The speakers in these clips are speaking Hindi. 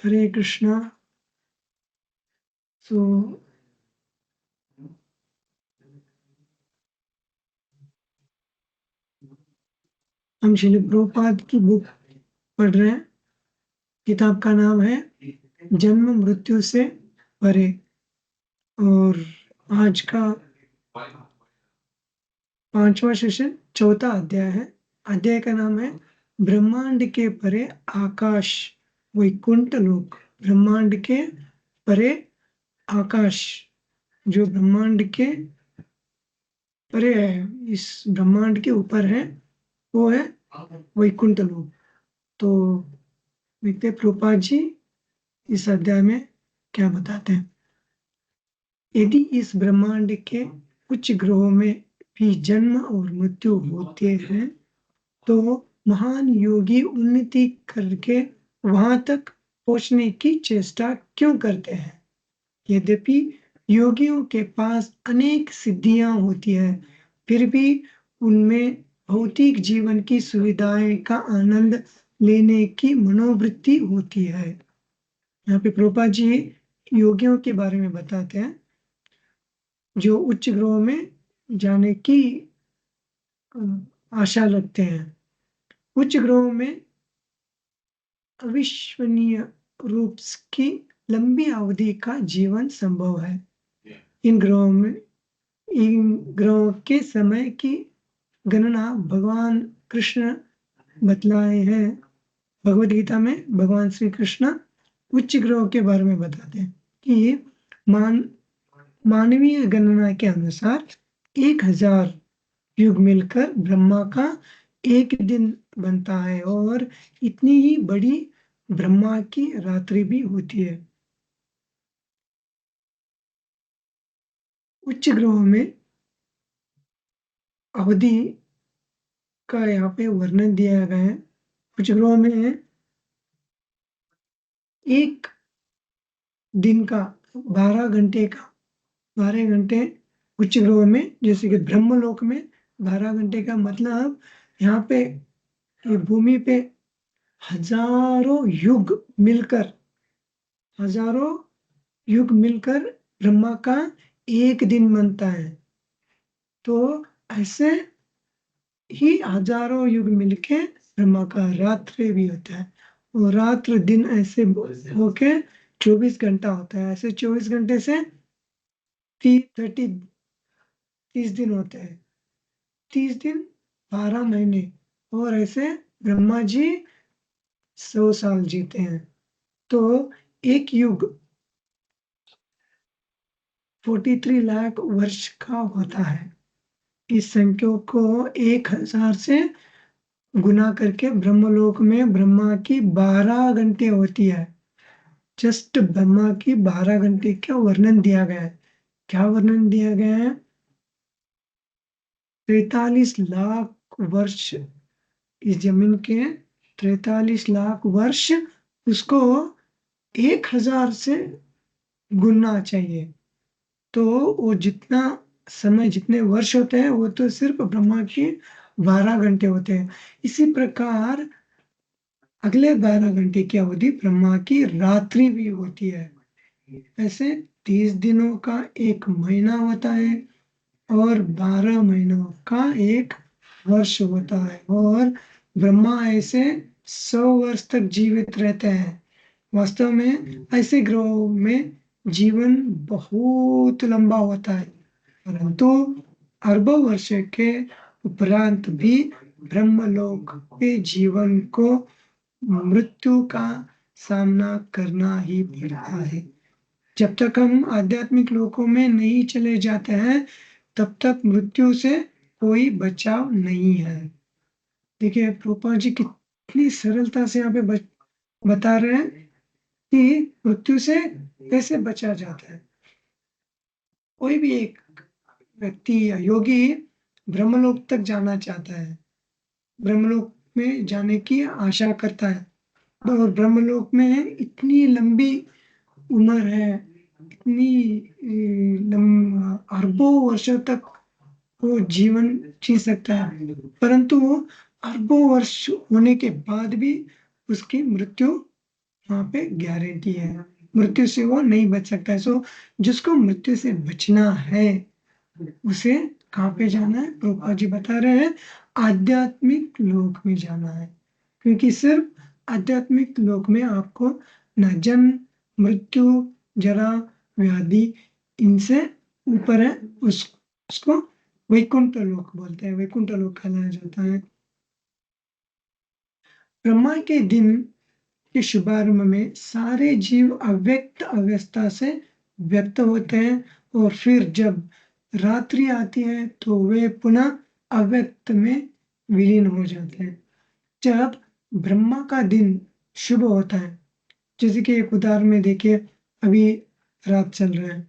हरे कृष्णा। सो हम श्रील प्रभुपाद की बुक पढ़ रहे हैं। किताब का नाम है जन्म मृत्यु से परे, और आज का 5वां सेशन 4था अध्याय है। अध्याय का नाम है ब्रह्मांड के परे आकाश वैकुंठ लोक। ब्रह्मांड के परे आकाश, जो ब्रह्मांड के परे है, इस ब्रह्मांड के ऊपर है, वो है वैकुंठ लोक। तो देखते प्रभुपाद जी इस अध्याय में क्या बताते हैं। यदि इस ब्रह्मांड के कुछ ग्रहों में भी जन्म और मृत्यु होते हैं, तो महान योगी उन्नति करके वहां तक पहुंचने की चेष्टा क्यों करते हैं। यद्यपि योगियों के पास अनेक सिद्धियां होती है, फिर भी उनमें भौतिक जीवन की सुविधाएं का आनंद लेने की मनोवृत्ति होती है। यहाँ पे प्रभुपाद जी योगियों के बारे में बताते हैं जो उच्च ग्रहों में जाने की आशा रखते हैं। उच्च ग्रहों में अविश्वसनीय रूप की लंबी अवधि का जीवन संभव है। इन ग्रहों के समय की गणना भगवान कृष्ण बतलाए हैं। भगवद गीता में भगवान श्री कृष्ण उच्च ग्रहों के बारे में बताते हैं कि मानवीय गणना के अनुसार 1000 युग मिलकर ब्रह्मा का एक दिन बनता है, और इतनी ही बड़ी ब्रह्मा की रात्रि भी होती है। उच्च ग्रहों में अवधि का यहाँ पे वर्णन दिया गया है। उच्च ग्रहों में एक दिन का 12 घंटे उच्च ग्रहों में, जैसे कि ब्रह्मलोक में 12 घंटे का मतलब यहाँ पे ये भूमि पे हजारों युग मिलकर ब्रह्मा का एक दिन बनता है। तो ऐसे ही हजारों युग मिलके ब्रह्मा का रात्रि भी होता है, और रात्र दिन ऐसे होके 24 घंटा होता है। ऐसे 24 घंटे से 30 दिन होते हैं। 30 दिन 12 महीने, और ऐसे ब्रह्मा जी 100 साल जीते हैं। तो एक युग 43 लाख वर्ष का होता है। इस संख्या को 1000 से गुना करके ब्रह्मलोक में ब्रह्मा की 12 घंटे होती है। जस्ट ब्रह्मा की 12 घंटे का वर्णन दिया गया है। क्या वर्णन दिया गया है? 43 लाख वर्ष, इस जमीन के 43 लाख वर्ष उसको 1000 से गुनना चाहिए। तो वो जितना समय, जितने वर्ष होते हैं, वो तो सिर्फ ब्रह्मा की 12 घंटे होते हैं। इसी प्रकार अगले 12 घंटे की अवधि ब्रह्मा की रात्रि भी होती है। ऐसे 30 दिनों का एक महीना होता है, और 12 महीनों का एक वर्ष होता है, और ब्रह्मा ऐसे 100 वर्ष तक जीवित रहते हैं। वास्तव में ऐसे ग्रहों में जीवन बहुत लंबा होता है, परंतु अरबों वर्ष के उपरांत भी ब्रह्मलोक के जीवन को मृत्यु का सामना करना ही पड़ता है। जब तक हम आध्यात्मिक लोकों में नहीं चले जाते हैं, तब तक मृत्यु से कोई बचाव नहीं है। देखिए प्रभुपाद जी कितनी सरलता से यहाँ पे बता रहे हैं कि मृत्यु से कैसे बचा जाता है। कोई भी एक व्यक्ति या योगी ब्रह्मलोक तक जाना चाहता है, ब्रह्मलोक में जाने की आशा करता है, और ब्रह्मलोक में इतनी लंबी उम्र है, इतनी अरबों वर्षों तक वो जीवन जी सकता है, परंतु अरबों वर्ष होने के बाद भी उसकी मृत्यु वहाँ पे गारंटी है, मृत्यु से वो नहीं बच सकता है। सो जिसको मृत्यु से बचना है, उसे कहाँ पे जाना है? प्रभुपाद जी बता रहे हैं, आध्यात्मिक लोक में जाना है, क्योंकि सिर्फ आध्यात्मिक लोक में आपको न जन्म, मृत्यु, जरा, व्याधि इनसे ऊपर है। उसको वैकुंठ लोक बोलते हैं, वैकुंठ लोक कहलाया जाता है। ब्रह्मा के दिन के शुभारंभ में सारे जीव अव्यक्त अवस्था से व्यक्त होते हैं, और फिर जब रात्रि आती है तो वे पुनः अव्यक्त में विलीन हो जाते हैं। जब ब्रह्मा का दिन शुभ होता है, जैसे कि एक उदाहरण में देखिए, अभी रात चल रहा है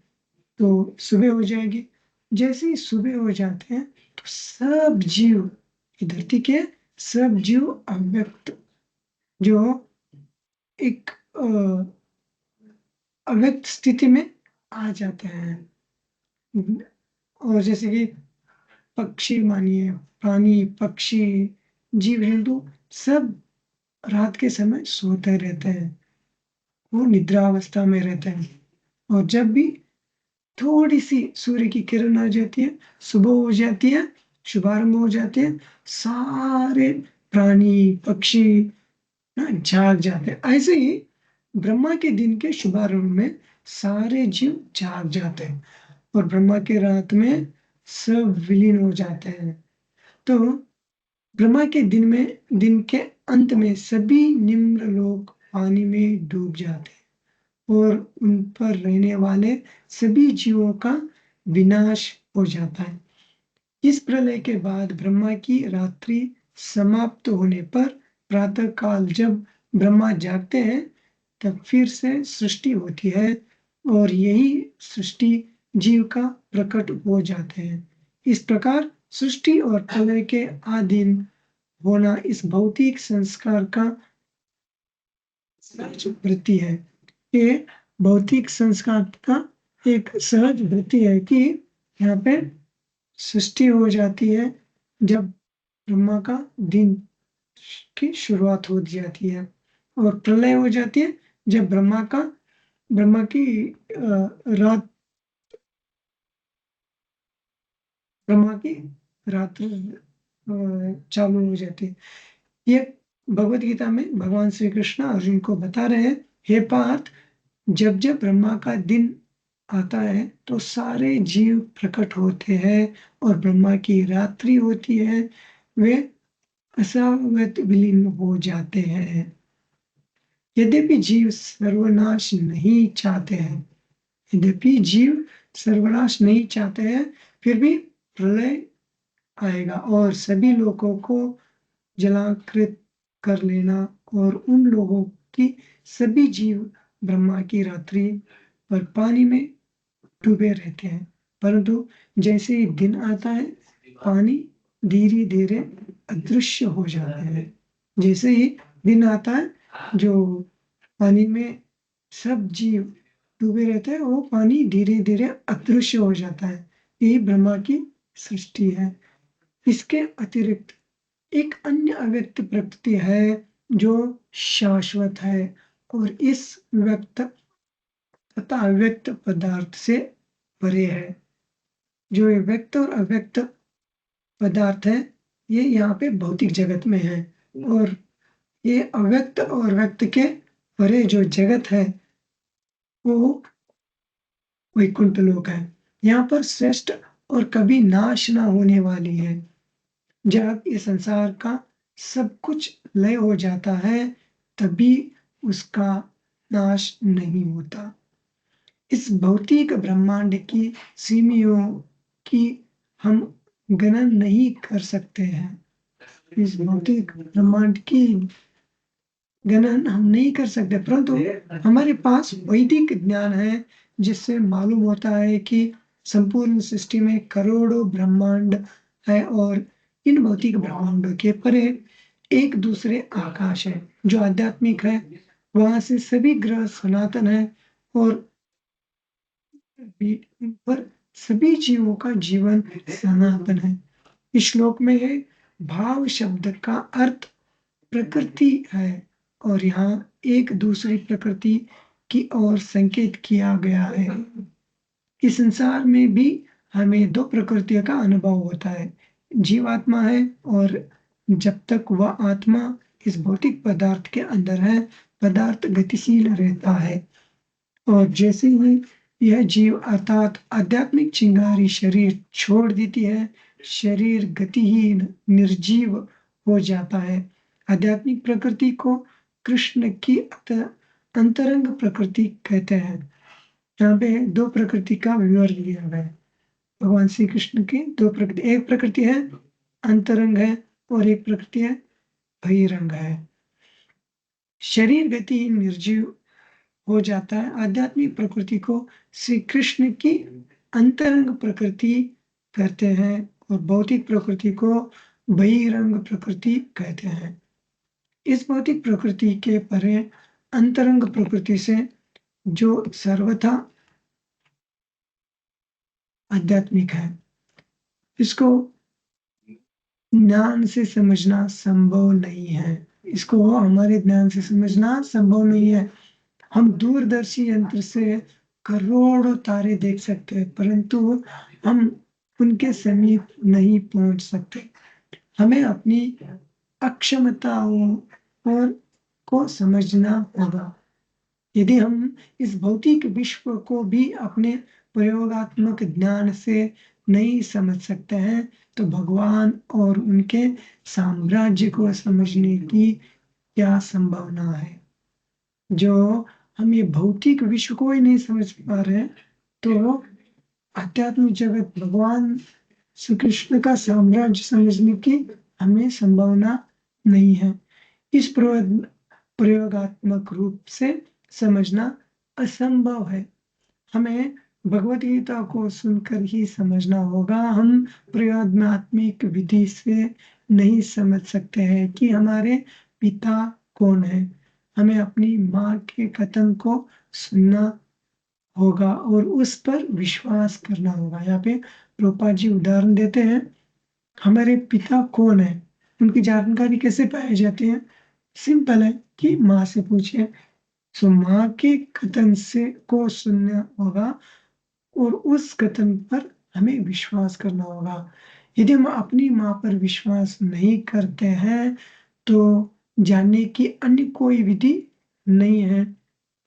तो सुबह हो जाएगी। जैसे ही सुबह हो जाते हैं तो सब जीव, ये धरती के सब जीव अव्यक्त, जो एक अव्यक्त स्थिति में आ जाते हैं। और जैसे कि पक्षी मानिए, प्राणी, पक्षी, जीव जंतु सब रात के समय सोते रहते हैं, वो निद्रावस्था में रहते हैं। और जब भी थोड़ी सी सूर्य की किरण आ जाती है, सुबह हो जाती है, शुभारंभ हो जाते हैं, सारे प्राणी, पक्षी ना जाग जाते हैं। ऐसे ही ब्रह्मा के दिन के शुभारंभ में सारे जीव जाग जाते हैं, और ब्रह्मा के रात में सब विलीन हो जाते हैं। तो ब्रह्मा के दिन के अंत में सभी निम्न लोक पानी में डूब जाते हैं, और उन पर रहने वाले सभी जीवों का विनाश हो जाता है। इस प्रलय के बाद ब्रह्मा की रात्रि समाप्त होने पर प्रातः काल जब ब्रह्मा जागते हैं, तब फिर से सृष्टि होती है, और यही सृष्टि जीव का प्रकट हो जाते हैं। इस प्रकार सृष्टि और प्रलय के अधीन होना इस भौतिक संस्कार का सहज वृत्ति है। ये भौतिक संस्कार का एक सहज वृत्ति है कि यहाँ पे सृष्टि हो जाती है जब ब्रह्मा का दिन की शुरुआत हो जाती है, और प्रलय हो जाती है जब ब्रह्मा की रात, ब्रह्मा की रात्रि चालू हो जाती है। ये भगवत गीता में भगवान श्री कृष्ण अर्जुन को बता रहे हैं, हे पार्थ, जब जब ब्रह्मा का दिन आता है तो सारे जीव प्रकट होते हैं, और ब्रह्मा की रात्रि होती है, वे असावत विलीन हो जाते हैं। यद्यपि जीव सर्वनाश नहीं चाहते हैं, यद्यपि जीव सर्वनाश नहीं चाहते हैं, फिर भी प्रलय आएगा और सभी लोगों को जलाकृत कर लेना, और उन लोगों की सभी जीव ब्रह्मा की रात्रि पर पानी में डूबे रहते हैं। परंतु जैसे ही दिन आता है, पानी धीरे धीरे अदृश्य हो जाते हैं। जैसे ही दिन आता है, जो पानी में सब जीव डूबे रहते हैं, वो पानी धीरे धीरे अदृश्य हो जाता है। यही ब्रह्मा की सृष्टि है। इसके अतिरिक्त एक अन्य अव्यक्त प्रकृति है जो शाश्वत है, और इस व्यक्त तथा अव्यक्त पदार्थ से परे है। जो ये व्यक्त और अव्यक्त पदार्थ है, ये यहाँ पे भौतिक जगत में है, और ये अव्यक्त और व्यक्त के परे जो जगत है, वो वैकुंठ लोक है। यहाँ पर श्रेष्ठ और कभी नाश ना होने वाली है। जब ये संसार का सब कुछ लय हो जाता है, तभी उसका नाश नहीं होता। इस भौतिक ब्रह्मांड की सीमाओं की हम गणन नहीं कर सकते हैं। इस भौतिक ब्रह्मांड की गणन हम नहीं कर सकते, परंतु हमारे पास वैदिक ज्ञान है, जिससे मालूम होता है कि संपूर्ण सृष्टि में करोड़ों ब्रह्मांड है, और इन भौतिक ब्रह्मांडों के परे एक दूसरे आकाश है जो आध्यात्मिक है। वहां से सभी ग्रह सनातन है, और पर सभी जीवों का जीवन सनातन है। इस श्लोक में है भाव शब्द का अर्थ प्रकृति है, और यहाँ एक दूसरी प्रकृति की ओर संकेत किया गया है। इस संसार में भी हमें दो प्रकृतियों का अनुभव होता है, जीवात्मा है और जब तक वह आत्मा इस भौतिक पदार्थ के अंदर है, पदार्थ गतिशील रहता है और जैसे ही यह जीव अर्थात आध्यात्मिक चिंगारी शरीर छोड़ देती है, शरीर गतिहीन निर्जीव हो जाता है। आध्यात्मिक प्रकृति को कृष्ण की अंतरंग प्रकृति कहते हैं। यहाँ पे दो प्रकृति का विवरण दिया गया है। भगवान श्री कृष्ण की दो प्रकृति, एक प्रकृति है अंतरंग है और एक प्रकृति है बहिरंग है। शरीर गतिहीन निर्जीव हो जाता है। आध्यात्मिक प्रकृति को श्री कृष्ण की अंतरंग प्रकृति कहते हैं और भौतिक प्रकृति को बहिरंग प्रकृति कहते हैं। इस भौतिक प्रकृति के परे अंतरंग प्रकृति से जो सर्वथा आध्यात्मिक है, इसको ज्ञान से समझना संभव नहीं है। इसको हमारे ज्ञान से समझना संभव नहीं है। हम दूरदर्शी यंत्र से करोड़ों तारे देख सकते हैं, परंतु हम उनके समीप नहीं पहुंच सकते। हमें अपनी अक्षमताओं और को समझना होगा। यदि हम इस भौतिक विश्व को भी अपने प्रयोगात्मक ज्ञान से नहीं समझ सकते हैं, तो भगवान और उनके साम्राज्य को समझने की क्या संभावना है। जो हम ये भौतिक विश्व को ही नहीं समझ पा रहे हैं, तो आध्यात्मिक जगत भगवान श्री कृष्ण का साम्राज्य समझने की हमें संभावना नहीं है। इस प्रयोगात्मक रूप से समझना असंभव है। हमें भगवत गीता को सुनकर ही समझना होगा। हम प्रयोगात्मक विधि से नहीं समझ सकते हैं कि हमारे पिता कौन है। हमें अपनी माँ के कथन को सुनना होगा और उस पर विश्वास करना होगा। यहाँ पे प्रभुपाद जी उदाहरण देते हैं, हमारे पिता कौन है, उनकी जानकारी कैसे पाई जाती है। सिंपल है कि माँ से पूछिए। सो माँ के कथन से को सुनना होगा और उस कथन पर हमें विश्वास करना होगा। यदि हम अपनी माँ पर विश्वास नहीं करते हैं, तो जानने की अन्य कोई विधि नहीं है।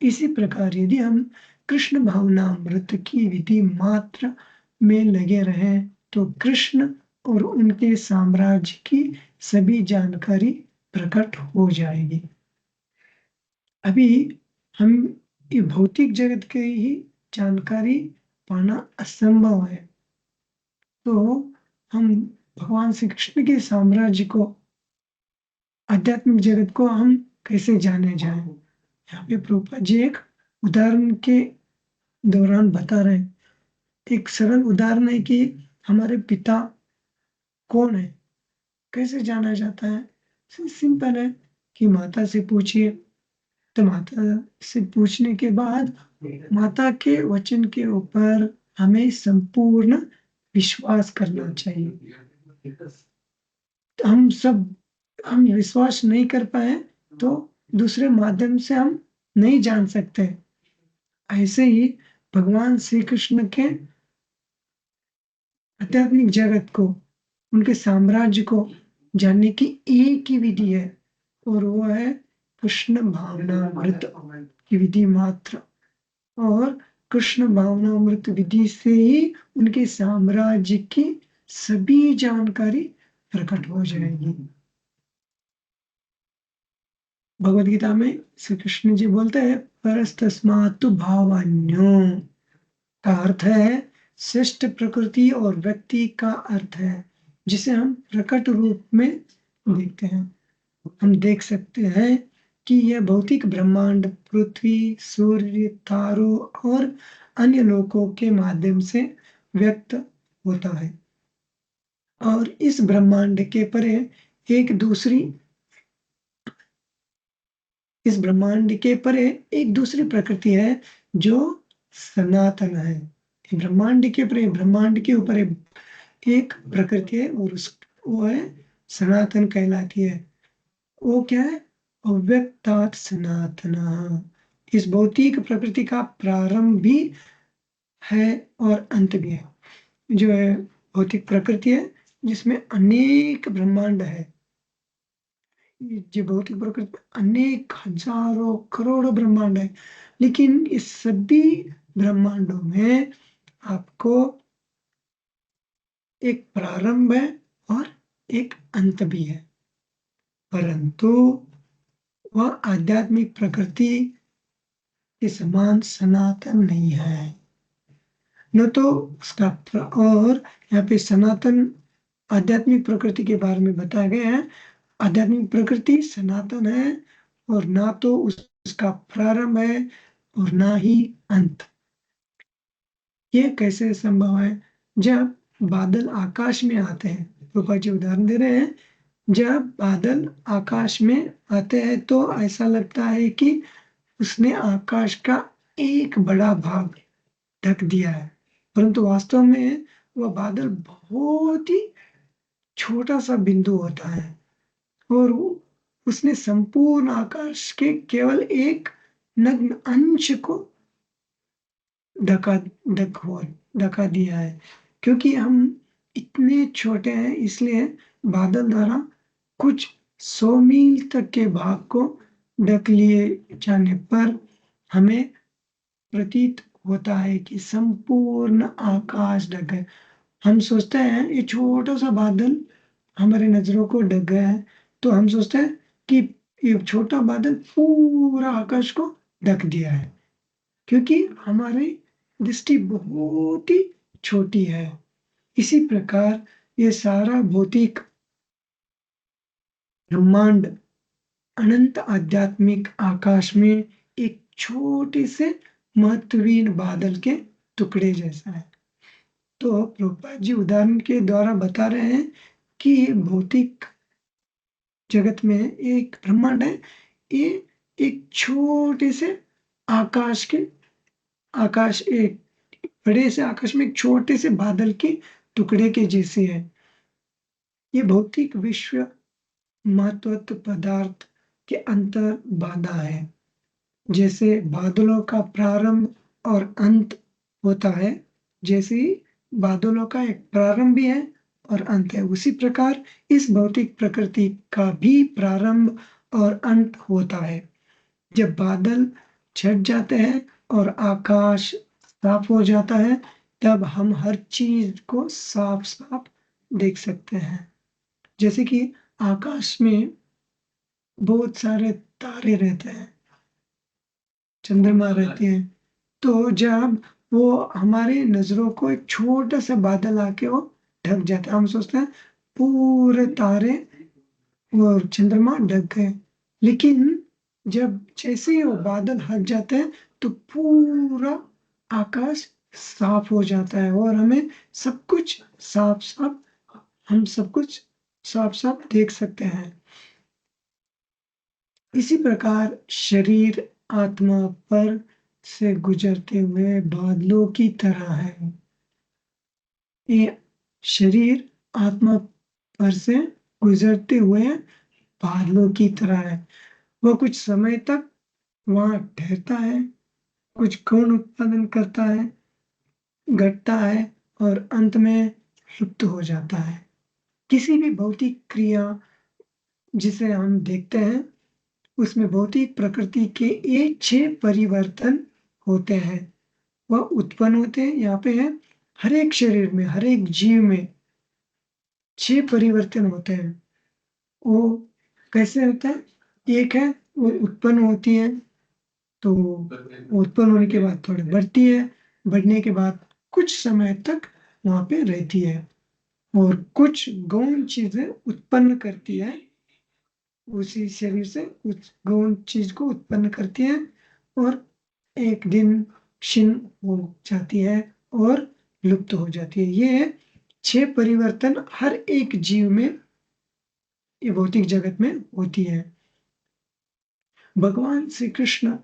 इसी प्रकार यदि हम कृष्ण भावनामृत की विधि मात्र में लगे रहें, तो कृष्ण और उनके साम्राज्य की सभी जानकारी प्रकट हो जाएगी। अभी हम ये भौतिक जगत के ही जानकारी पाना असंभव है, तो हम भगवान श्री कृष्ण के साम्राज्य को, आध्यात्मिक जगत को हम कैसे जाने जाएं। यहाँ पे प्रभुपाद जी एक उदाहरण के दौरान बता रहे हैं। एक सरल उदाहरण है कि हमारे पिता कौन है, कैसे जाना जाता है। सिंपल है कि माता से पूछिए। तो माता से पूछने के बाद माता के वचन के ऊपर हमें संपूर्ण विश्वास करना चाहिए। तो हम विश्वास नहीं कर पाए तो दूसरे माध्यम से हम नहीं जान सकते। ऐसे ही भगवान श्री कृष्ण के आध्यात्मिक जगत को, उनके साम्राज्य को जानने की एक ही विधि है और वो है कृष्ण भावनामृत की विधि मात्र। और कृष्ण भावनामृत विधि से ही उनके साम्राज्य की सभी जानकारी प्रकट हो जाएगी। भगवद गीता में श्री कृष्ण जी बोलते हैं, परस्तस्मातु भावान्यो का अर्थ है श्रेष्ठ प्रकृति और व्यक्ति का अर्थ है जिसे हम प्रकट रूप में देखते हैं। हम देख सकते हैं कि यह भौतिक ब्रह्मांड पृथ्वी, सूर्य, तारों और अन्य लोकों के माध्यम से व्यक्त होता है और इस ब्रह्मांड के परे इस ब्रह्मांड के परे एक दूसरी प्रकृति है जो सनातन है। ब्रह्मांड के परे, ब्रह्मांड के ऊपर एक प्रकृति है और वो है सनातन कहलाती है। वो क्या है? अव्यक्तात् सनातनः। इस भौतिक प्रकृति का प्रारंभ भी है और अंत भी है। जो है भौतिक प्रकृति है जिसमें अनेक ब्रह्मांड है। जो भौतिक प्रकृति में अनेक हजारों करोड़ों ब्रह्मांड है, लेकिन इस सभी ब्रह्मांडों में आपको एक प्रारंभ है और एक अंत भी है, परंतु वह आध्यात्मिक प्रकृति के समान सनातन नहीं है। न तो उसका और यहाँ पे सनातन आध्यात्मिक प्रकृति के बारे में बताया गया है। आध्यात्मिक प्रकृति सनातन है और ना तो उसका प्रारंभ है और ना ही अंत। ये कैसे संभव है? जब बादल आकाश में आते हैं, रूपा जी उदाहरण दे रहे हैं, जब बादल आकाश में आते हैं तो ऐसा लगता है कि उसने आकाश का एक बड़ा भाग ढक दिया है, परंतु वास्तव में वह बादल बहुत ही छोटा सा बिंदु होता है और उसने संपूर्ण आकाश के केवल एक नग्न अंश को ढका ढका दिया है। क्योंकि हम इतने छोटे हैं, इसलिए बादल द्वारा कुछ 100 मील तक के भाग को ढक लिए जाने पर हमें प्रतीत होता है कि संपूर्ण आकाश ढक है। हम सोचते हैं ये छोटा सा बादल हमारे नजरों को ढक गया है, तो हम सोचते हैं कि ये छोटा बादल पूरा आकाश को ढक दिया है, क्योंकि हमारी दृष्टि बहुत ही छोटी है। इसी प्रकार ये सारा भौतिक ब्रह्मांड अनंत आध्यात्मिक आकाश में एक छोटे से महत्वहीन बादल के टुकड़े जैसा है। तो प्रभुपाद जी उदाहरण के द्वारा बता रहे हैं कि भौतिक जगत में एक ब्रह्मांड है, ये एक छोटे से आकाश के आकाश एक बड़े से आकाश में एक छोटे से बादल के टुकड़े के जैसे है। ये भौतिक विश्व महत्वत्व पदार्थ के अंतर बाधा है। जैसे बादलों का प्रारंभ और अंत होता है, जैसे ही बादलों का एक प्रारंभ भी है और अंत है, उसी प्रकार इस भौतिक प्रकृति का भी प्रारंभ और अंत होता है। जब बादल छट जाते हैं और आकाश साफ हो जाता है, तब हम हर चीज को साफ साफ देख सकते हैं। जैसे कि आकाश में बहुत सारे तारे रहते हैं, चंद्रमा रहते हैं, तो जब वो हमारे नजरों को एक छोटा सा बादल आके वो ढक जाता है, हम सोचते हैं पूरे तारे और चंद्रमा ढक गए, लेकिन जब जैसे ही वो बादल हट जाते हैं तो पूरा आकाश साफ हो जाता है और हमें सब कुछ साफ साफ हम सब कुछ साफ साफ देख सकते हैं। इसी प्रकार शरीर आत्मा पर से गुजरते हुए बादलों की तरह है। ये शरीर आत्मा पर से गुजरते हुए बादलों की तरह है। वह कुछ समय तक वहां ठहरता है, कुछ गुण उत्पादन करता है, घटता है और अंत में लुप्त हो जाता है। किसी भी भौतिक क्रिया जिसे हम देखते हैं, उसमें भौतिक प्रकृति के ये 6 परिवर्तन होते हैं। वह उत्पन्न होते हैं, यहाँ पे है हर एक शरीर में, हर एक जीव में 6 परिवर्तन होते हैं। वो कैसे होता है? एक है वो उत्पन्न होती है, तो उत्पन्न होने के बाद थोड़ी बढ़ती है, बढ़ने के बाद कुछ समय तक वहां पे रहती है और कुछ गौण चीजें उत्पन्न करती है, उसी शरीर से कुछ गौण चीज को उत्पन्न करती है और एक दिन क्षीण हो जाती है और लुप्त हो जाती है। ये 6 परिवर्तन हर एक जीव में, ये भौतिक जगत में होती है। भगवान श्री कृष्ण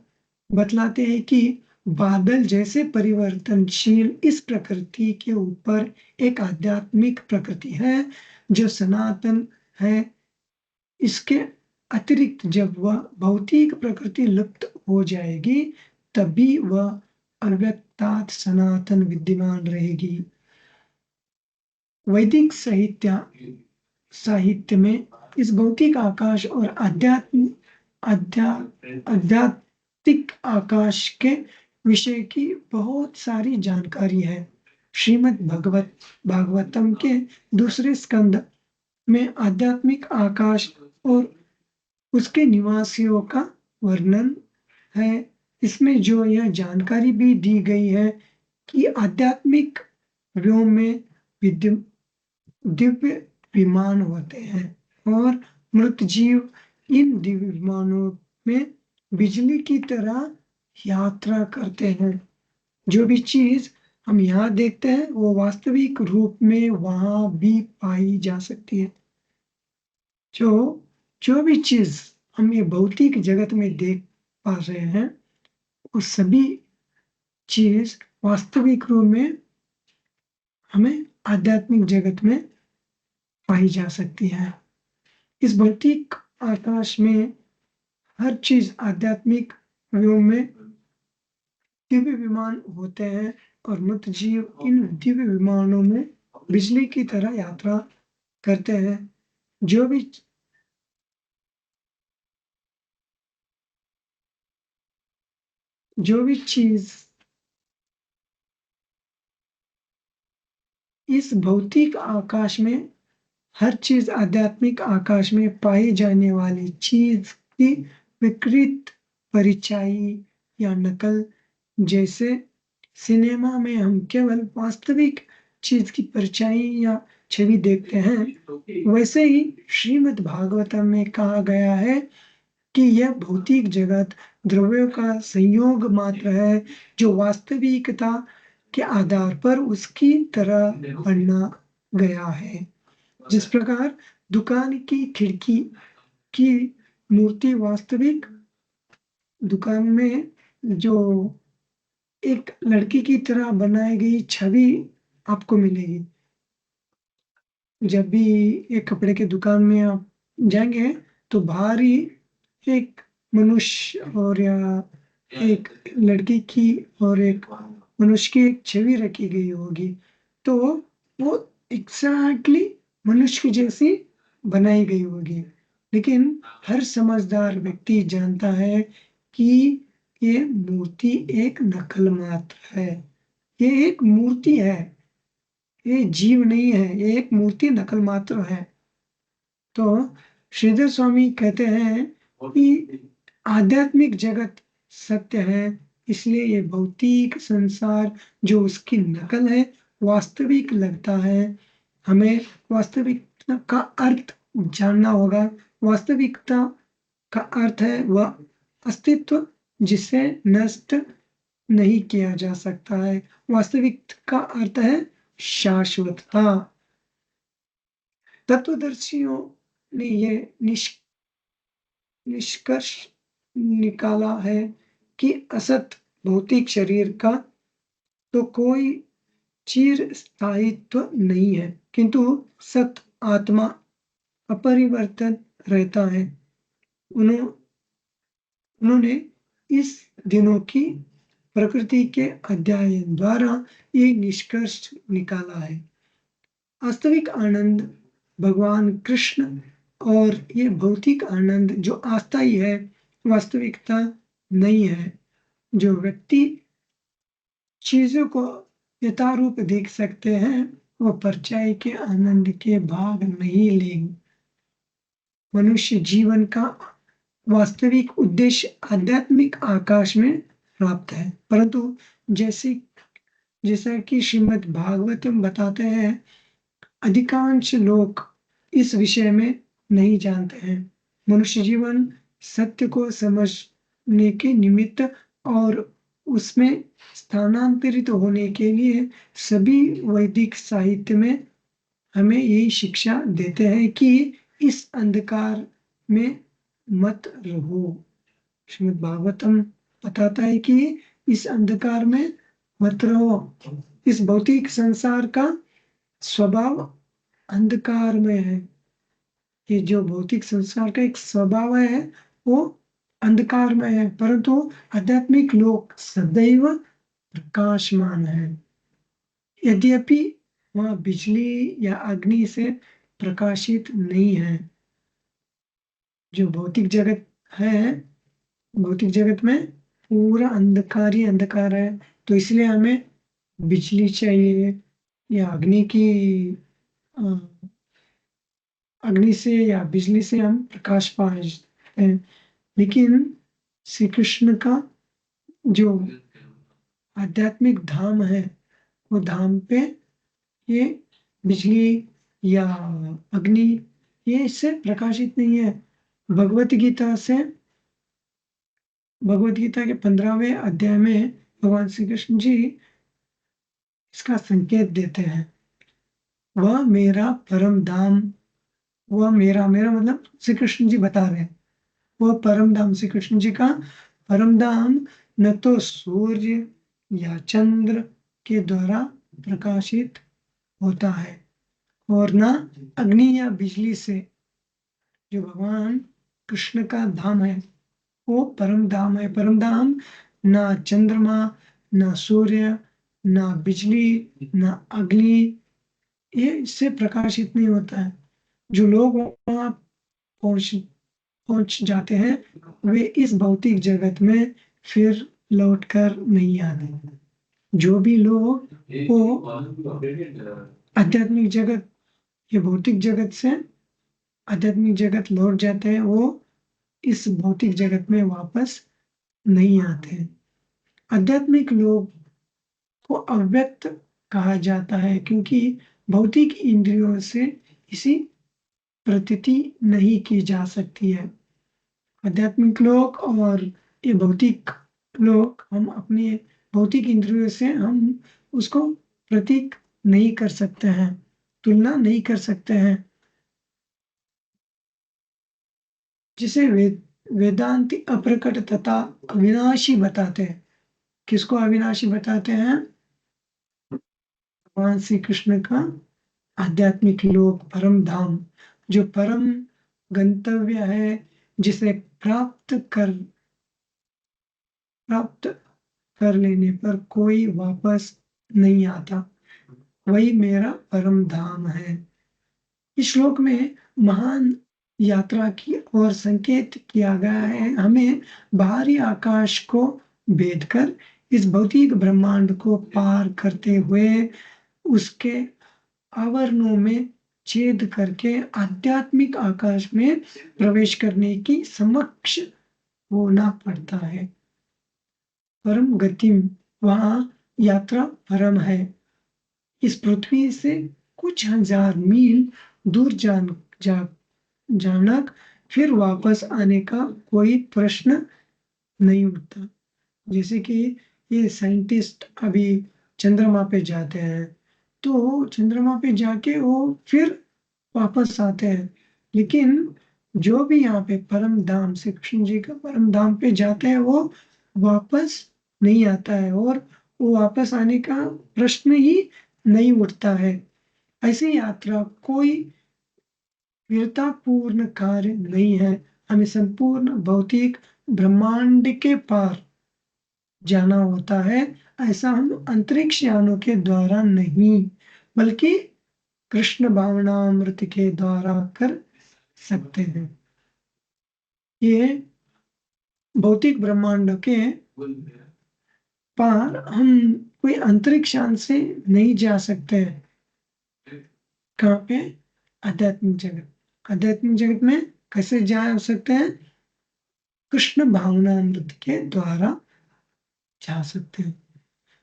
बतलाते हैं कि बादल जैसे परिवर्तनशील इस प्रकृति के ऊपर एक आध्यात्मिक प्रकृति है जो सनातन है। इसके अतिरिक्त जब वह भौतिक प्रकृति लुप्त हो जाएगी, तभी वह अव्यक्तात् सनातन विद्यमान रहेगी। वैदिक साहित्य में इस भौतिक आकाश और आध्यात्मिक आकाश के विषय की बहुत सारी जानकारी है। श्रीमद् भागवतम के दूसरे स्कंद में आध्यात्मिक आकाश और उसके निवासियों का वर्णन है। इसमें जो यह जानकारी भी दी गई है कि आध्यात्मिक व्योम में दिव्य विमान होते हैं और मृत जीव इन दिव्य विमानों में बिजली की तरह यात्रा करते हैं। जो भी चीज हम यहाँ देखते हैं वो वास्तविक रूप में वहां भी पाई जा सकती है। जो भी चीज हम ये भौतिक जगत में देख पा रहे हैं, वो सभी चीज वास्तविक रूप में हमें आध्यात्मिक जगत में पाई जा सकती है। इस भौतिक आकाश में हर चीज आध्यात्मिक व्योम में दिव्य विमान होते हैं और मृत जीव इन दिव्य विमानों में बिजली की तरह यात्रा करते हैं। जो भी चीज इस भौतिक आकाश में हर चीज आध्यात्मिक आकाश में पाई जाने वाली चीज की विकृत परिचाई या नकल, जैसे सिनेमा में हम केवल वास्तविक चीज की परछाई या छवि देखते हैं, वैसे ही श्रीमद् भागवतम में कहा गया है कि यह भौतिक जगत द्रव्यों का संयोग मात्र है, जो वास्तविकता के आधार पर उसकी तरह बनना गया है। जिस प्रकार दुकान की खिड़की की मूर्ति वास्तविक दुकान में जो एक लड़की की तरह बनाई गई छवि आपको मिलेगी। जब भी एक कपड़े के दुकान में आप जाएंगे तो बाहर ही एक मनुष्य और या एक लड़की की और एक मनुष्य की एक छवि रखी गई होगी, तो वो एग्जैक्टली मनुष्य की जैसी बनाई गई होगी। लेकिन हर समझदार व्यक्ति जानता है कि ये मूर्ति एक नकल मात्र है। ये एक मूर्ति है, ये जीव नहीं है, ये एक मूर्ति नकल मात्र है। तो श्रीधर स्वामी कहते हैं कि आध्यात्मिक जगत सत्य है, इसलिए ये भौतिक संसार जो उसकी नकल है वास्तविक लगता है। हमें वास्तविकता का अर्थ जानना होगा। वास्तविकता का अर्थ है वह अस्तित्व जिसे नष्ट नहीं किया जा सकता है। वास्तविक का अर्थ है शाश्वतता। तत्वदर्शियों ने यह निष्कर्ष निकाला है कि असत भौतिक शरीर का तो कोई चिर स्थायित्व नहीं है, किंतु सत आत्मा अपरिवर्तन रहता है। उन्होंने इस दिनों की प्रकृति के अध्ययन द्वारा ये निष्कर्ष निकाला है। वास्तविक आनंद भगवान कृष्ण और ये भौतिक आनंद जो अस्थायी है, वास्तविकता नहीं है। जो व्यक्ति चीजों को यथारूप देख सकते हैं, वो परछाई के आनंद के भाग नहीं लेंगे। मनुष्य जीवन का वास्तविक उद्देश्य आध्यात्मिक आकाश में प्राप्त है, परंतु जैसा कि श्रीमद् भागवतम बताते हैं, अधिकांश लोग इस विषय में नहीं जानते हैं। मनुष्य जीवन सत्य को समझने के निमित्त और उसमें स्थानांतरित होने के लिए सभी वैदिक साहित्य में हमें यही शिक्षा देते हैं कि इस अंधकार में मत रहो। श्रीमद् भागवतम बताता है कि इस अंधकार में मत रहो। इस भौतिक संसार का स्वभाव अंधकार में है। ये जो भौतिक संसार का एक स्वभाव है वो अंधकार में है, परंतु आध्यात्मिक लोक सदैव प्रकाशमान है। यद्यपि वह बिजली या अग्नि से प्रकाशित नहीं है। जो भौतिक जगत है, भौतिक जगत में पूरा अंधकार ही अंधकार है, तो इसलिए हमें बिजली चाहिए या अग्नि से या बिजली से हम प्रकाश पाते हैं। लेकिन श्री कृष्ण का जो आध्यात्मिक धाम है, वो धाम पे ये बिजली या अग्नि ये इससे प्रकाशित नहीं है। भगवत गीता के 15वें अध्याय में भगवान श्री कृष्ण जी इसका संकेत देते हैं। वह मेरा परम धाम, वह मेरा मतलब श्री कृष्ण जी बता रहे हैं, वह परम धाम श्री कृष्ण जी का परम धाम न तो सूर्य या चंद्र के द्वारा प्रकाशित होता है और न अग्नि या बिजली से। जो भगवान कृष्ण का धाम है वो परम धाम है। परम धाम ना चंद्रमा, ना सूर्य, ना बिजली, ना अग्नि ये इससे प्रकाशित नहीं होता है। जो लोग वहां पहुंच जाते हैं वे इस भौतिक जगत में फिर लौटकर नहीं आते। जो भी लोग वो आध्यात्मिक जगत ये भौतिक जगत से आध्यात्मिक जगत लौट जाते हैं, वो इस भौतिक जगत में वापस नहीं आते। आध्यात्मिक लोग को अव्यक्त कहा जाता है क्योंकि भौतिक इंद्रियों से इसी प्रतीति नहीं की जा सकती है। आध्यात्मिक लोग और ये भौतिक लोग हम अपने भौतिक इंद्रियों से हम उसको प्रतीक नहीं कर सकते हैं, तुलना नहीं कर सकते हैं। जिसे वेदांती अप्रकट तथा अविनाशी बताते हैं। किसको अविनाशी बताते हैं? भगवान श्री कृष्ण का आध्यात्मिक लोक परम धाम, जो परम गंतव्य है, जिसे प्राप्त कर लेने पर कोई वापस नहीं आता, वही मेरा परम धाम है। इस श्लोक में महान यात्रा की ओर संकेत किया गया है। हमें बाहरी आकाश को भेद कर इस भौतिक ब्रह्मांड को पार करते हुए उसके आवरणों में छेद करके आध्यात्मिक आकाश में प्रवेश करने की समक्ष होना पड़ता है। परम गति वहां यात्रा परम है। इस पृथ्वी से कुछ हजार मील दूर जाना फिर वापस आने का कोई प्रश्न नहीं उठता। जैसे कि ये साइंटिस्ट अभी चंद्रमा पे जाते हैं, तो चंद्रमा पे जाके वो फिर वापस आते हैं, लेकिन जो भी यहाँ पे परम धाम श्री कृष्ण जी का परम धाम पे जाते हैं वो वापस नहीं आता है और वो वापस आने का प्रश्न ही नहीं उठता है। ऐसी यात्रा कोई वीरतापूर्ण कार्य नहीं है। हमें संपूर्ण भौतिक ब्रह्मांड के पार जाना होता है। ऐसा हम अंतरिक्ष यानों के द्वारा नहीं, बल्कि कृष्ण भावनामृत के द्वारा कर सकते हैं। ये भौतिक ब्रह्मांड के पार हम कोई अंतरिक्ष यान से नहीं जा सकते हैं। कहाँ पे? आध्यात्मिक जगत। आध्यात्मिक जगत में कैसे जा सकते हैं? कृष्ण भावनामृत के द्वारा जा सकते हैं।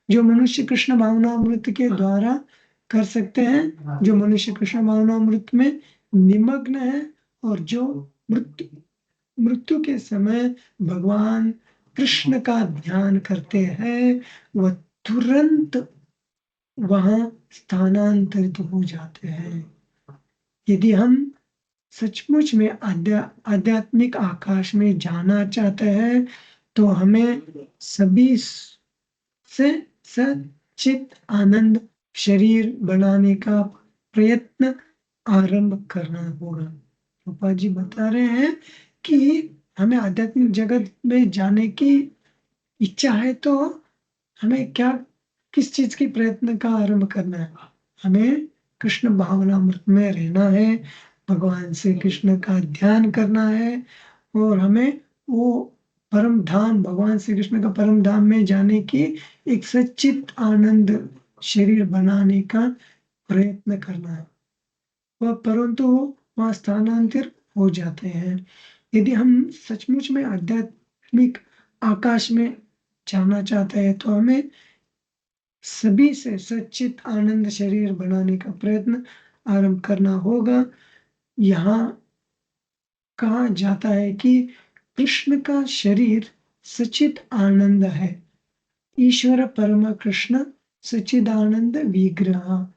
जो मनुष्य कृष्ण भावनामृत के द्वारा कर सकते हैं, जो मनुष्य कृष्ण भावनामृत में निमग्न है और जो मृत्यु के समय भगवान कृष्ण का ध्यान करते हैं, वह तुरंत वहां स्थानांतरित हो जाते हैं। यदि हम सचमुच में आध्यात्मिक आकाश में जाना चाहते हैं तो हमें सभी से सचित आनंद शरीर बनाने का प्रयत्न आरंभ करना होगा। पापा जी बता रहे हैं कि हमें आध्यात्मिक जगत में जाने की इच्छा है तो हमें क्या किस चीज की प्रयत्न का आरंभ करना है। हमें कृष्ण भावनामृत में रहना है, भगवान श्री कृष्ण का ध्यान करना है और हमें वो परम धाम, भगवान श्री कृष्ण का परम धाम में जाने की एक सच्चित आनंद शरीर बनाने का प्रयत्न करना है। वह परंतु वहाँ स्थानांतरित हो जाते हैं। यदि हम सचमुच में आध्यात्मिक आकाश में जाना चाहते हैं तो हमें सभी से सच्चित आनंद शरीर बनाने का प्रयत्न आरंभ करना होगा। यहाँ कहा जाता है कि कृष्ण का शरीर सच्चित आनंद है। ईश्वर परम कृष्ण सच्चिदानंद विग्रह,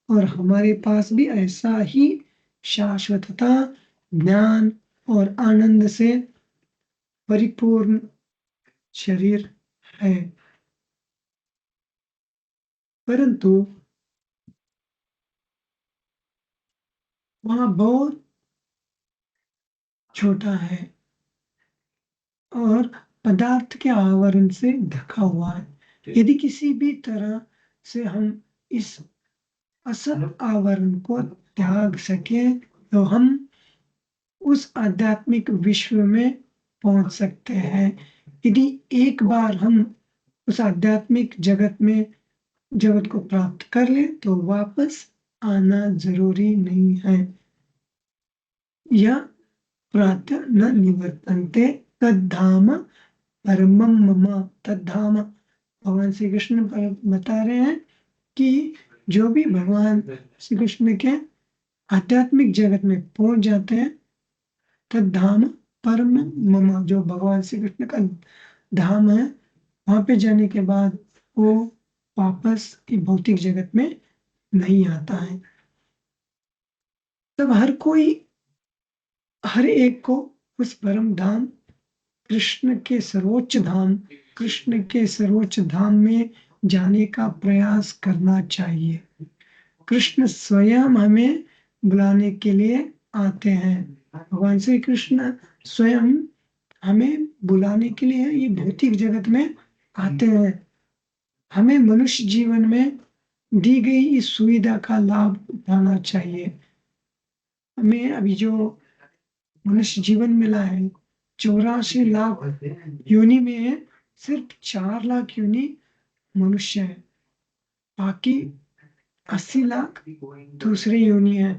और हमारे पास भी ऐसा ही शाश्वतता, ज्ञान और आनंद से परिपूर्ण शरीर है। परंतु वह बहुत छोटा है और पदार्थ के आवरण से ढका हुआ है। यदि किसी भी तरह से हम इस असत आवरण को त्याग सके तो हम उस आध्यात्मिक विश्व में पहुंच सकते हैं। यदि एक बार हम उस आध्यात्मिक जगत को प्राप्त कर ले तो वापस आना जरूरी नहीं है। यह प्रातः न निवर्तन्ते तद्धाम परमम मम। तद्धाम, भगवान श्री कृष्ण बता रहे हैं कि जो भी भगवान श्री कृष्ण के आध्यात्मिक जगत में पहुंच जाते हैं, तद्धाम परम मम, जो भगवान श्री कृष्ण का धाम है, वहां पे जाने के बाद वो वापस की भौतिक जगत में नहीं आता है। तब हर एक को उस परम धाम, कृष्ण के सर्वोच्च धाम, कृष्ण के सर्वोच्च धाम में जाने का प्रयास करना चाहिए। कृष्ण स्वयं हमें बुलाने के लिए आते हैं। भगवान श्री कृष्ण स्वयं हमें बुलाने के लिए ये भौतिक जगत में आते हैं। हमें मनुष्य जीवन में दी गई इस सुविधा का लाभ उठाना चाहिए। हमें अभी जो मनुष्य जीवन मिला है, 84 लाख योनि में सिर्फ 4 लाख योनि मनुष्य है, बाकी 80 लाख दूसरे योनि है।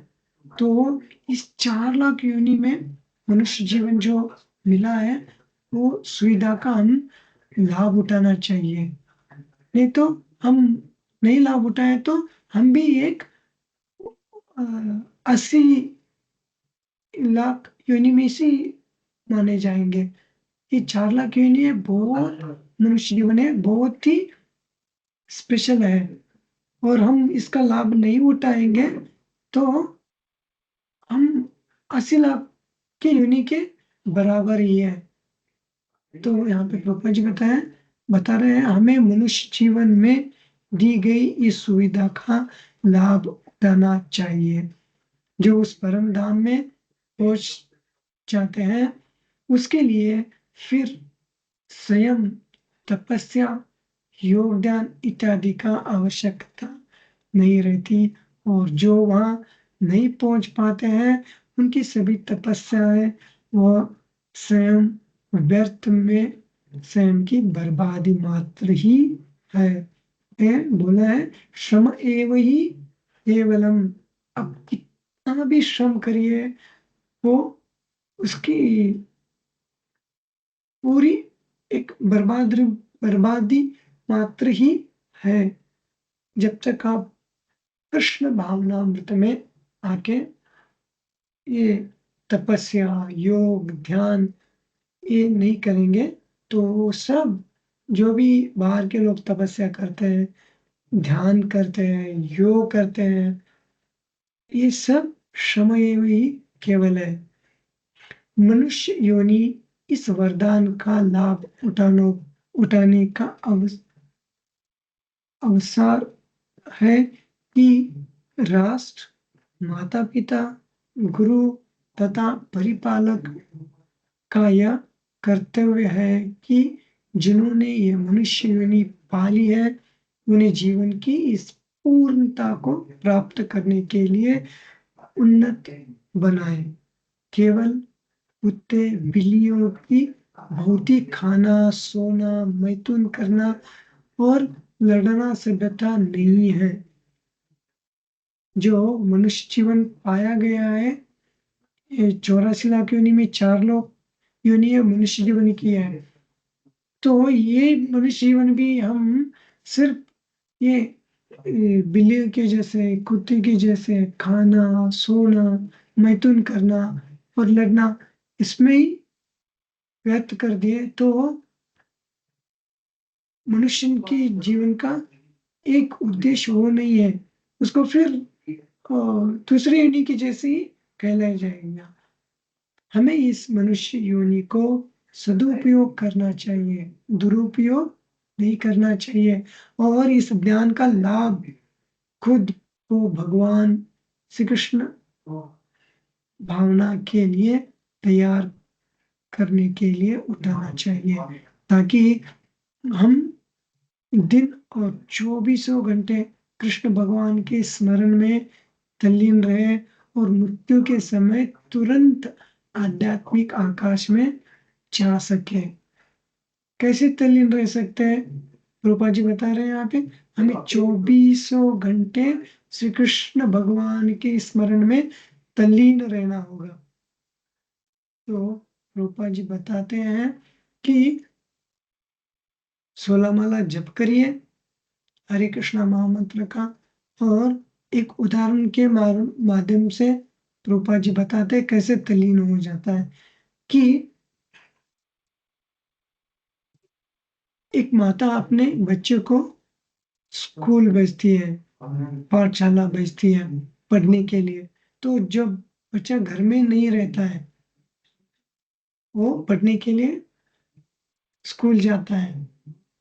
तो इस 4 लाख योनि में मनुष्य जीवन जो मिला है वो सुविधा का हम लाभ उठाना चाहिए। नहीं तो हम नहीं लाभ उठाए तो हम भी एक 80 लाख योनि में से माने जाएंगे। ये 4 लाख योनि है, बहुत मनुष्य जीवन है, बहुत ही स्पेशल है, और हम इसका लाभ नहीं उठाएंगे तो हम 80 लाख के योनि के बराबर ही है। तो यहाँ पे प्रभुपा जी बता रहे हैं हमें मनुष्य जीवन में दी गई इस सुविधा का लाभ उठाना चाहिए। जो उस परम धाम में पहुंच जाते हैं उसके लिए फिर संयम, तपस्या, योग, ध्यान इत्यादि का आवश्यकता नहीं रहती, और जो वहां नहीं पहुंच पाते हैं उनकी सभी तपस्याएं व स्वयं व्यर्थ में स्वयं की बर्बादी मात्र ही है। बोला है श्रम एव ही केवलम। अब कितना भी श्रम करिए वो उसकी पूरी एक बर्बादी मात्र ही है। जब तक आप कृष्ण भावनामृत में आके ये तपस्या, योग, ध्यान ये नहीं करेंगे तो वो सब जो भी बाहर के लोग तपस्या करते हैं, ध्यान करते हैं, योग करते हैं, ये सब श्रम एव ही केवल है। मनुष्य योनि इस वरदान का लाभ उठाने का अवसर है कि राष्ट्र, माता पिता, गुरु तथा परिपालक का यह कर्तव्य है कि जिन्होंने ये मनुष्य योनि पाली है उन्हें जीवन की इस पूर्णता को प्राप्त करने के लिए उन्नत बनाए। केवल कुत्ते बिल्लियों की भौतिक खाना सोना मैथुन करना और लड़ना सभ्यता नहीं है। जो मनुष्य जीवन पाया गया है, ये 84 लाख योनि में 4 लोग योनि है मनुष्य जीवन किया है। तो ये मनुष्य जीवन भी हम सिर्फ ये बिल्ली के जैसे कुत्ते के जैसे खाना सोना मैथुन करना और लड़ना इसमें ही व्यर्थ कर दिए तो मनुष्य के जीवन का एक उद्देश्य वो नहीं है, उसको फिर दूसरी योनि की जैसे ही कहलाया जाएगा। हमें इस मनुष्य योनि को सदुपयोग करना चाहिए, दुरुपयोग नहीं करना चाहिए और इस ज्ञान का लाभ खुद को भगवान श्री कृष्ण भावना के लिए तैयार करने के लिए उठाना चाहिए, ताकि हम दिन और 24 घंटे कृष्ण भगवान के स्मरण में तल्लीन रहे और मृत्यु के समय तुरंत आध्यात्मिक आकाश में जा सके। कैसे तल्लीन रह सकते हैं? रूपा जी बता रहे हैं यहाँ पे हमें 24 घंटे श्री कृष्ण भगवान के स्मरण में तल्लीन रहना होगा। तो रूपा जी बताते हैं कि 16 माला जप करिए हरे कृष्णा महामंत्र का और एक उदाहरण के माध्यम से रूपा जी बताते हैं कैसे तल्लीन हो जाता है कि एक माता अपने बच्चे को स्कूल भेजती है, पाठशाला भेजती है पढ़ने के लिए। तो जब बच्चा घर में नहीं रहता है, वो पढ़ने के लिए स्कूल जाता है,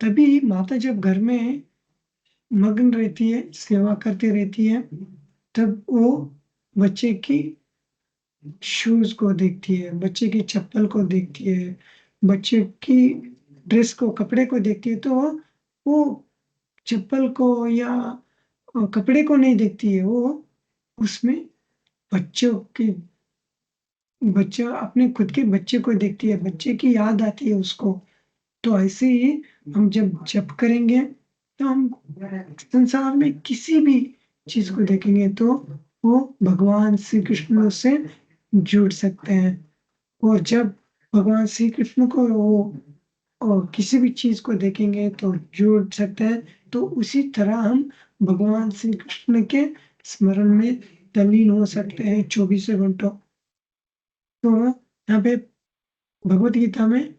तभी माता जब घर में मग्न रहती है, सेवा करती रहती है, तब वो बच्चे की शूज को देखती है, बच्चे की चप्पल को देखती है, बच्चे की ड्रेस को कपड़े को देखती है। तो वो चप्पल को या कपड़े को नहीं देखती है, वो उसमें बच्चों के बच्चा अपने खुद के बच्चे को देखती है, बच्चे की याद आती है उसको। तो ऐसे ही हम जब जप करेंगे तो हम संसार में किसी भी चीज को देखेंगे तो वो भगवान श्री कृष्ण से जुड़ सकते हैं। और जब भगवान श्री कृष्ण को वो और किसी भी चीज को देखेंगे तो जुड़ सकते हैं। तो उसी तरह हम भगवान श्री कृष्ण के स्मरण में तल्लीन हो सकते हैं 24 घंटों। तो यहाँ पे भगवत गीता में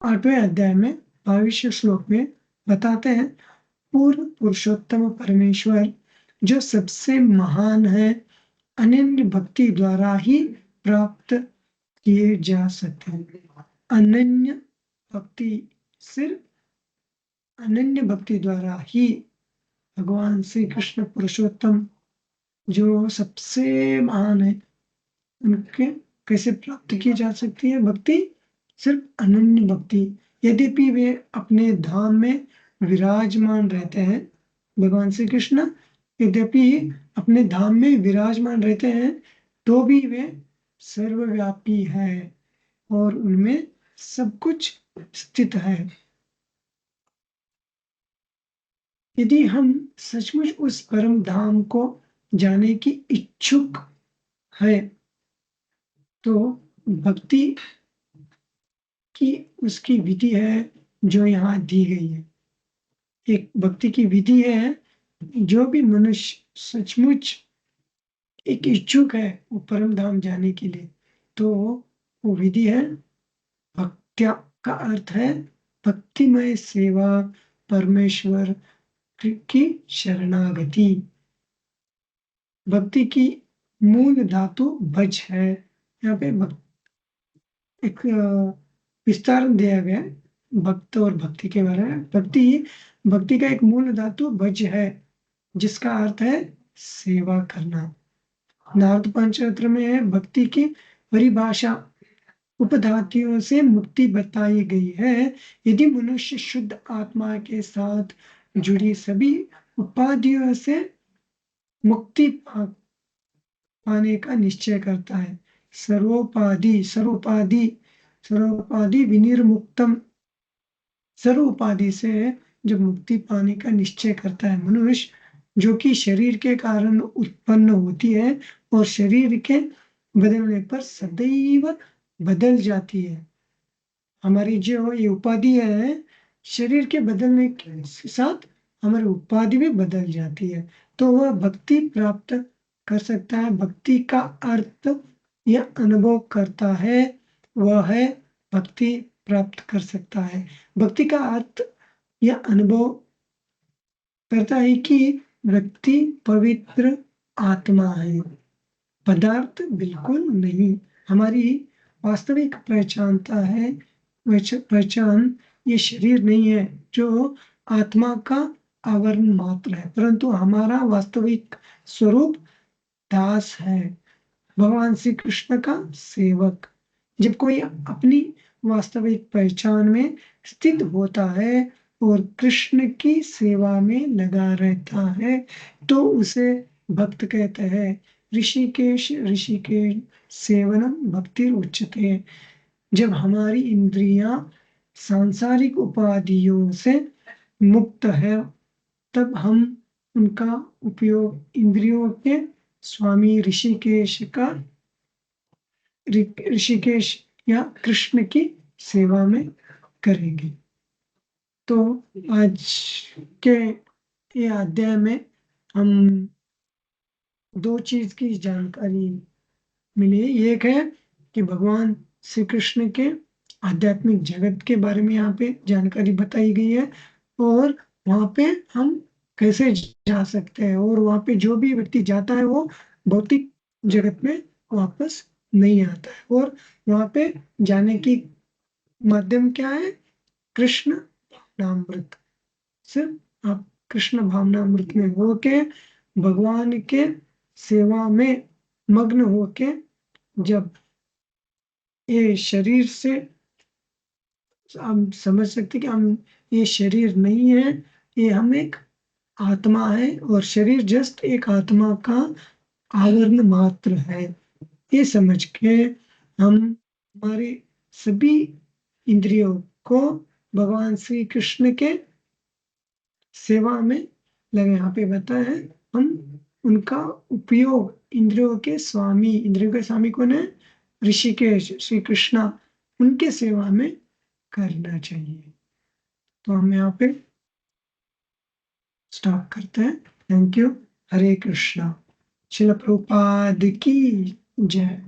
8वें अध्याय में 22वें श्लोक में बताते हैं पूर्ण पुरुषोत्तम परमेश्वर जो सबसे महान है अनन्य भक्ति द्वारा ही प्राप्त किए जा सकते हैं। अनन्य भक्ति सिर्फ अनन्य भक्ति द्वारा ही भगवान श्री कृष्ण पुरुषोत्तम जो सबसे महान है उनके कैसे प्राप्त की जा सकती है भक्ति? सिर्फ अनन्य भक्ति। यद्यपि वे अपने धाम में विराजमान रहते हैं, भगवान श्री कृष्ण यद्यपि अपने धाम में विराजमान रहते हैं तो भी वे सर्वव्यापी है और उनमें सब कुछ स्थित है। यदि हम सचमुच उस परम धाम को जाने की इच्छुक है तो भक्ति की उसकी विधि है जो यहाँ दी गई है। एक भक्ति की विधि है, जो भी मनुष्य सचमुच एक इच्छुक है वो परम धाम जाने के लिए, तो वो विधि है भक्त्या का अर्थ है भक्तिमय सेवा, परमेश्वर की शरणागति। भक्ति की मूल धातु भज है। यहाँ पे एक विस्तार दिया गया है भक्त और भक्ति के बारे में। भक्ति का एक मूल धातु भज है जिसका अर्थ है सेवा करना। नारद पंचतंत्र में भक्ति की परिभाषा उपधातियों से मुक्ति बताई गई है। यदि मनुष्य शुद्ध आत्मा के साथ जुड़ी सभी उपाधियों से मुक्ति पाने का निश्चय करता है, सर्वोपाधि सर्वोपाधि सर्वोपाधि विनिर्मुक्तम, सर्व उपाधि से जब मुक्ति पाने का निश्चय करता है मनुष्य, जो कि शरीर के कारण उत्पन्न होती है और शरीर के बदलने पर सदैव बदल जाती है। हमारी जो ये उपाधि है, शरीर के बदलने के साथ हमारी उपाधि भी बदल जाती है, तो वह भक्ति प्राप्त कर सकता है। भक्ति का अर्थ या अनुभव करता है, वह है भक्ति प्राप्त कर सकता है। भक्ति का अर्थ या अनुभव करता है कि व्यक्ति पवित्र आत्मा है, पदार्थ बिल्कुल नहीं। हमारी वास्तविक पहचान ये शरीर नहीं है जो आत्मा का आवरण मात्र है, परंतु हमारा वास्तविक स्वरूप दास है, भगवान श्री कृष्ण का सेवक। जब कोई अपनी वास्तविक पहचान में स्थित होता है और कृष्ण की सेवा में लगा रहता है, तो उसे भक्त कहते हैं। ऋषिकेश ऋषिकेश सेवनम भक्ति उच्चते। जब हमारी इंद्रियां सांसारिक उपाधियों से मुक्त है, तब हम उनका उपयोग इंद्रियों के स्वामी ऋषिकेश या कृष्ण की सेवा में करेंगे। तो आज के ये अध्याय में हम दो चीज की जानकारी मिली। एक है कि भगवान श्री कृष्ण के आध्यात्मिक जगत के बारे में यहाँ पे जानकारी बताई गई है, और वहाँ पे हम कैसे जा सकते हैं, और वहाँ पे जो भी व्यक्ति जाता है वो भौतिक जगत में वापस नहीं आता है, और वहाँ पे जाने की माध्यम क्या है? कृष्ण भावनामृत। सिर्फ आप कृष्ण भावनामृत में होके भगवान के सेवा में मग्न होके, जब ये शरीर से हम समझ सकते कि हम ये शरीर नहीं है, ये हम एक आत्मा है, और शरीर जस्ट एक आत्मा का आवरण मात्र है। ये समझ के हम हमारे सभी इंद्रियों को भगवान श्री कृष्ण के सेवा में लगे। यहाँ पे बताया है हम उनका उपयोग इंद्रियों के स्वामी कौन है? ऋषिकेश श्री कृष्णा, उनके सेवा में करना चाहिए। तो हम यहाँ पे स्टॉप करते हैं। Thank you. हरे कृष्णा। श्रील प्रभुपाद की जय।